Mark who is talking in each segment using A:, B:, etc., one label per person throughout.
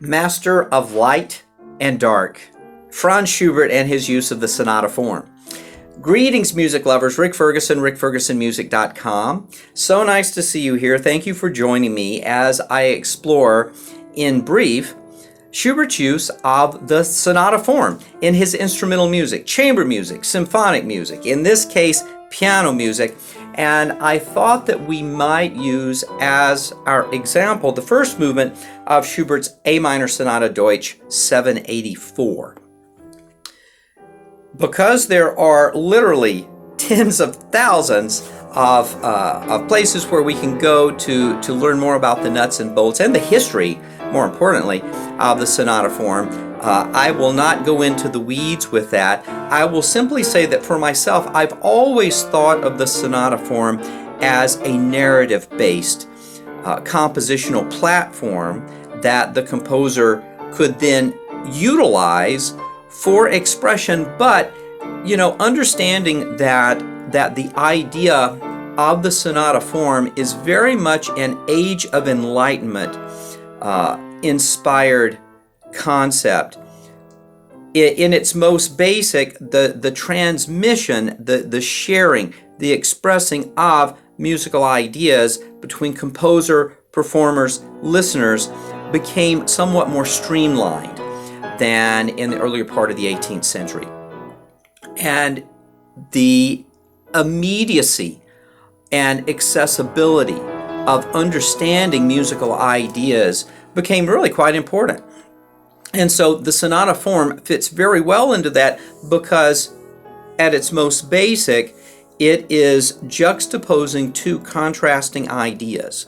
A: Master of light and dark, Franz Schubert and his use of the sonata form. Greetings, music lovers. Rick Ferguson, rickfergusonmusic.com. So nice to see you here. Thank you for joining me as I explore, in brief, Schubert's use of the sonata form in his instrumental music, chamber music, symphonic music, in this case, piano music. And I thought that we might use as our example the first movement of Schubert's A minor Sonata Deutsch 784. Because there are literally tens of thousands of places where we can go to learn more about the nuts and bolts and the history, more importantly, of the sonata form, I will not go into the weeds with that. I will simply say that for myself, I've always thought of the sonata form as a narrative-based compositional platform that the composer could then utilize for expression, but understanding that the idea of the sonata form is very much an Age of Enlightenment inspired concept. In its most basic, the transmission, the sharing, the expressing of musical ideas between composer, performers, listeners became somewhat more streamlined than in the earlier part of the 18th century. And the immediacy and accessibility of understanding musical ideas became really quite important. And so the sonata form fits very well into that because at its most basic, it is juxtaposing two contrasting ideas,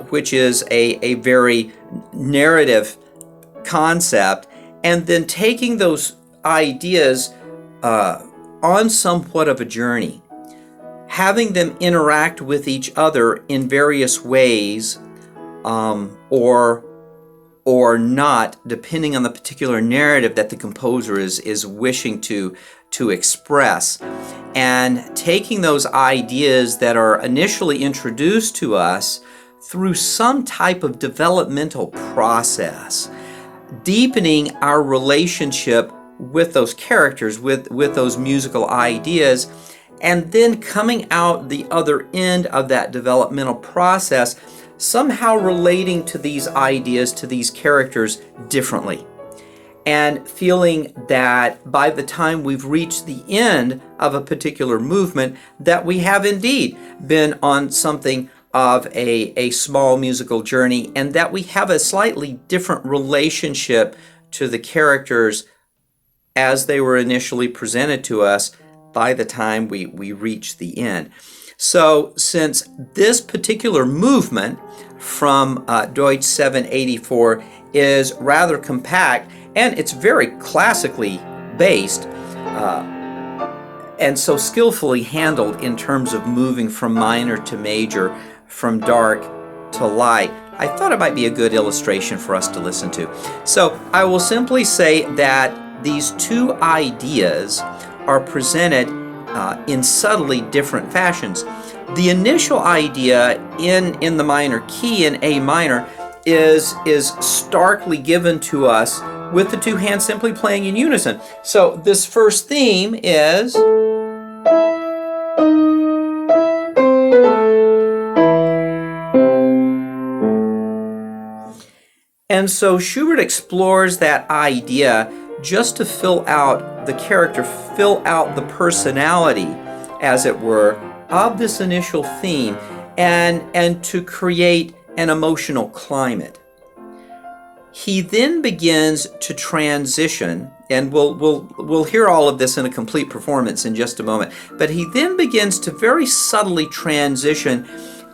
A: which is a very narrative concept, and then taking those ideas on somewhat of a journey, having them interact with each other in various ways, or not, depending on the particular narrative that the composer is wishing to express. And taking those ideas that are initially introduced to us through some type of developmental process, deepening our relationship with those characters, with those musical ideas, and then coming out the other end of that developmental process, somehow relating to these ideas, to these characters differently, and feeling that by the time we've reached the end of a particular movement, that we have indeed been on something of a small musical journey, and that we have a slightly different relationship to the characters as they were initially presented to us by the time we reach the end. So since this particular movement from Deutsch 784 is rather compact, and it's very classically based, and so skillfully handled in terms of moving from minor to major, from dark to light, I thought it might be a good illustration for us to listen to. So I will simply say that these two ideas are presented in subtly different fashions. The initial idea in the minor key in A minor is starkly given to us with the two hands simply playing in unison. So this first theme is, and so Schubert explores that idea just to fill out the character, fill out the personality, as it were, of this initial theme, and to create an emotional climate. He then begins to transition, and we'll hear all of this in a complete performance in just a moment, but he then begins to very subtly transition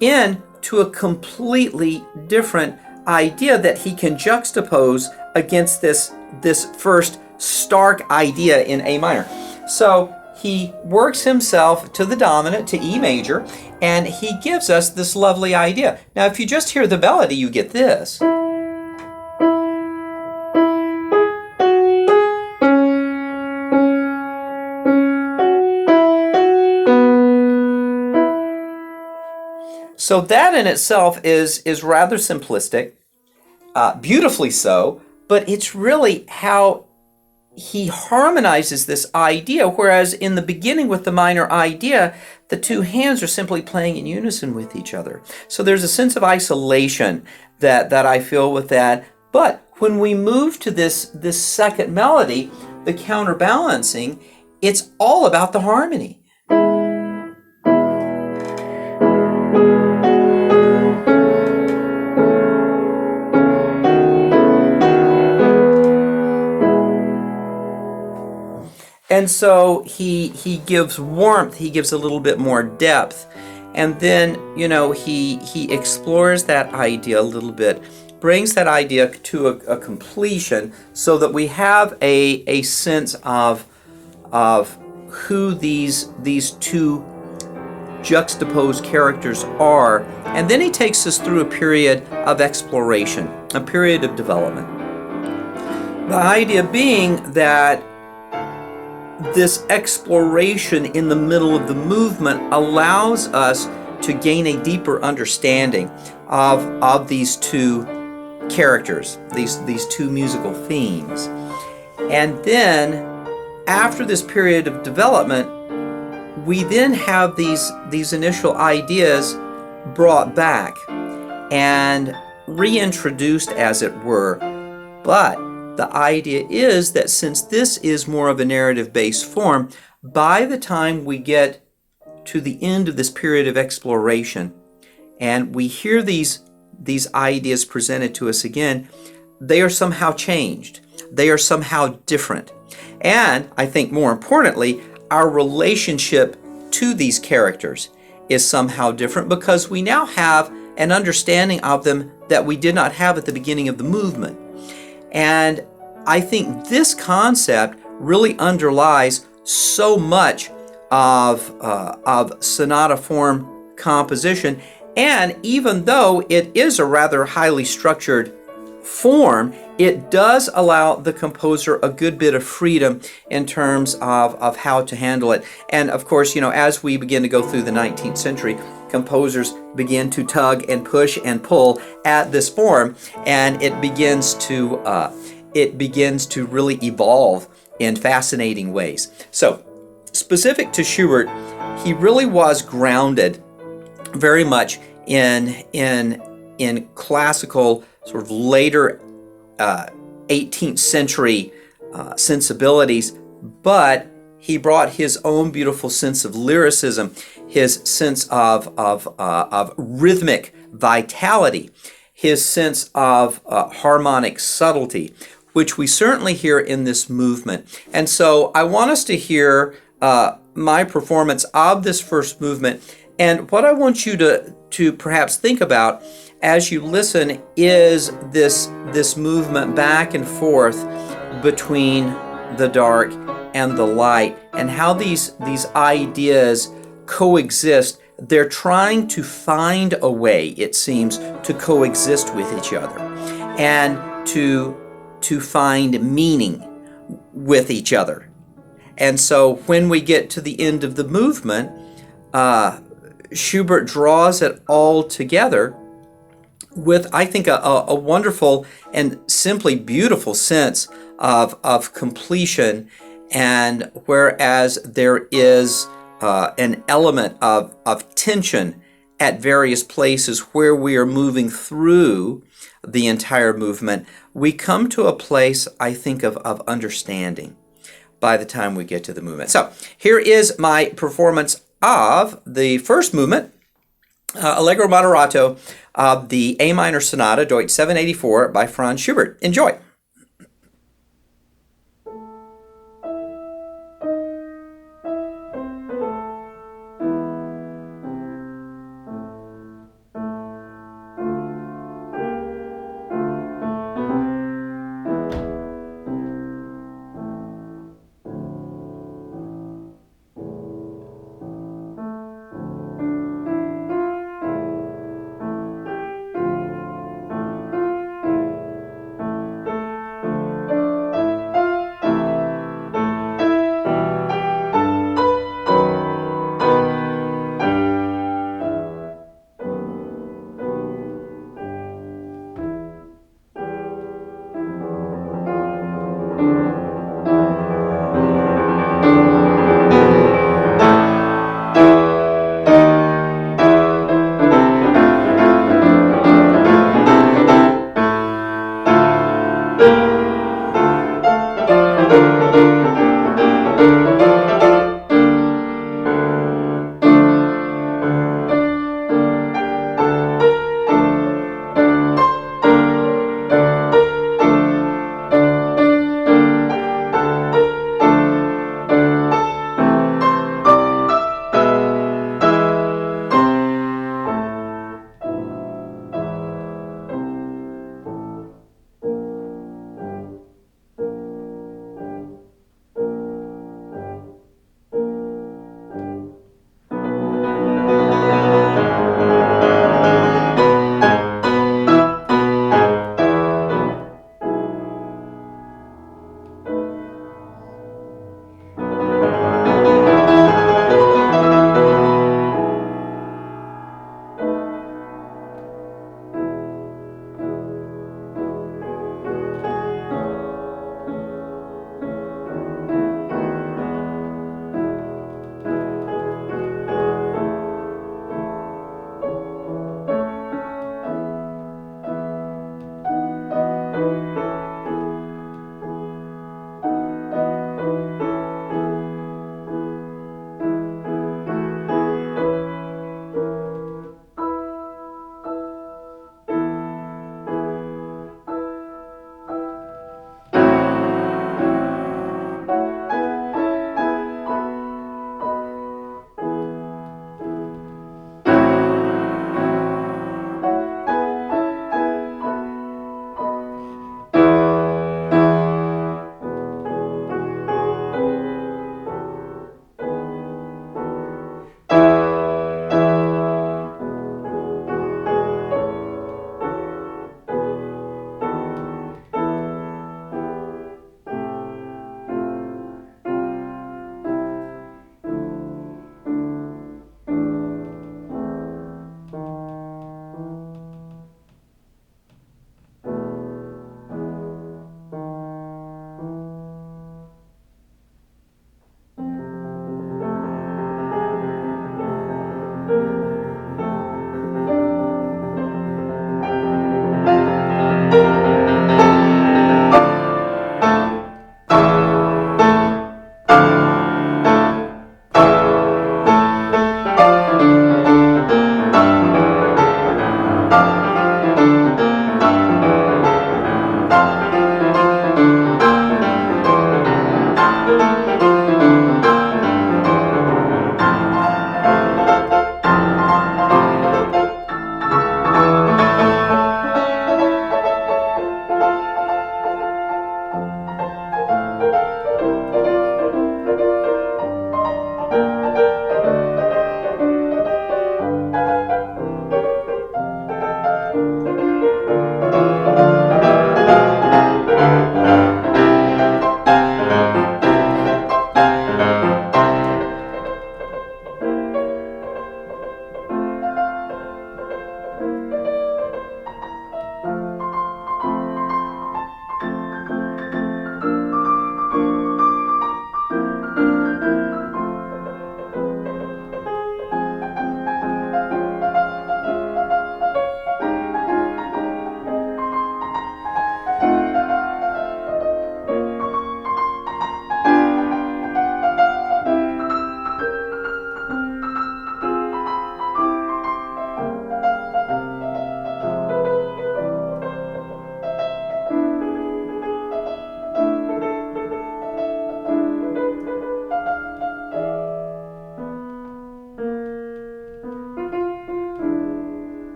A: into a completely different idea that he can juxtapose against this first stark idea in A minor. So he works himself to the dominant, to E major, and he gives us this lovely idea. Now, if you just hear the melody, you get this. So that in itself is rather simplistic, beautifully so, but it's really how he harmonizes this idea, whereas in the beginning with the minor idea, the two hands are simply playing in unison with each other. So there's a sense of isolation that I feel with that. But when we move to this second melody, the counterbalancing, it's all about the harmony. And so he gives warmth, he gives a little bit more depth. And then, he explores that idea a little bit, brings that idea to a completion so that we have a sense of who these two juxtaposed characters are. And then he takes us through a period of exploration, a period of development. The idea being that this exploration in the middle of the movement allows us to gain a deeper understanding of these two characters, these two musical themes. And then after this period of development, we then have these initial ideas brought back and reintroduced, as it were. But the idea is that since this is more of a narrative-based form, by the time we get to the end of this period of exploration and we hear these ideas presented to us again, they are somehow changed. They are somehow different. And I think more importantly, our relationship to these characters is somehow different because we now have an understanding of them that we did not have at the beginning of the movement. And I think this concept really underlies so much of sonata form composition. And even though it is a rather highly structured form, it does allow the composer a good bit of freedom in terms of how to handle it. And of course, as we begin to go through the 19th century, composers begin to tug and push and pull at this form, and it begins to really evolve in fascinating ways. So, specific to Schubert, he really was grounded very much in classical, sort of later 18th century sensibilities, but he brought his own beautiful sense of lyricism, his sense of rhythmic vitality, his sense of harmonic subtlety, which we certainly hear in this movement. And so I want us to hear my performance of this first movement. And what I want you to perhaps think about as you listen is this movement back and forth between the dark and the light, and how these ideas coexist. They're trying to find a way, it seems, to coexist with each other and to find meaning with each other. And so when we get to the end of the movement, Schubert draws it all together with, I think, a wonderful and simply beautiful sense of completion. And whereas there is an element of tension at various places where we are moving through the entire movement, we come to a place, I think, of understanding by the time we get to the movement. So here is my performance of the first movement, Allegro Moderato, of the A minor Sonata, Deutsch 784 by Franz Schubert. Enjoy.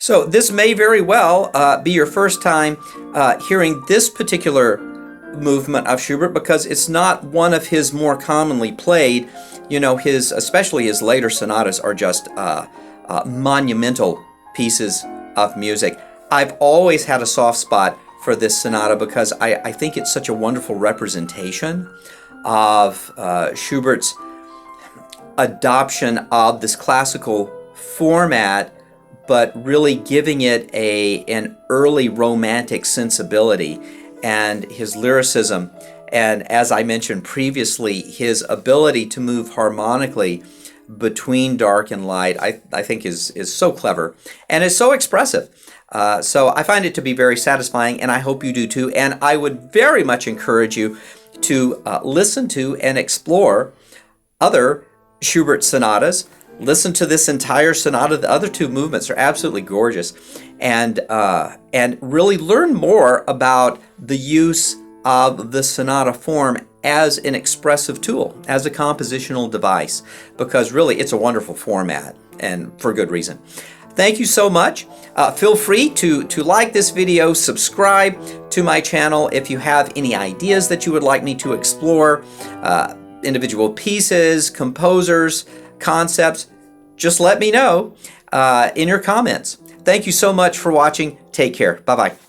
A: So this may very well be your first time hearing this particular movement of Schubert, because it's not one of his more commonly played. You know, especially his later sonatas are just monumental pieces of music. I've always had a soft spot for this sonata because I think it's such a wonderful representation of Schubert's adoption of this classical format, but really giving it an early romantic sensibility, and his lyricism, and as I mentioned previously, his ability to move harmonically between dark and light, I think is so clever and is so expressive. So I find it to be very satisfying, and I hope you do too. And I would very much encourage you to listen to and explore other Schubert sonatas. Listen to this entire sonata. The other two movements are absolutely gorgeous, and really learn more about the use of the sonata form as an expressive tool, as a compositional device, because really it's a wonderful format, and for good reason. Thank you so much. Feel free to like this video, subscribe to my channel if you have any ideas that you would like me to explore, individual pieces, composers, concepts. Just let me know in your comments. Thank you so much for watching. Take care. Bye-bye.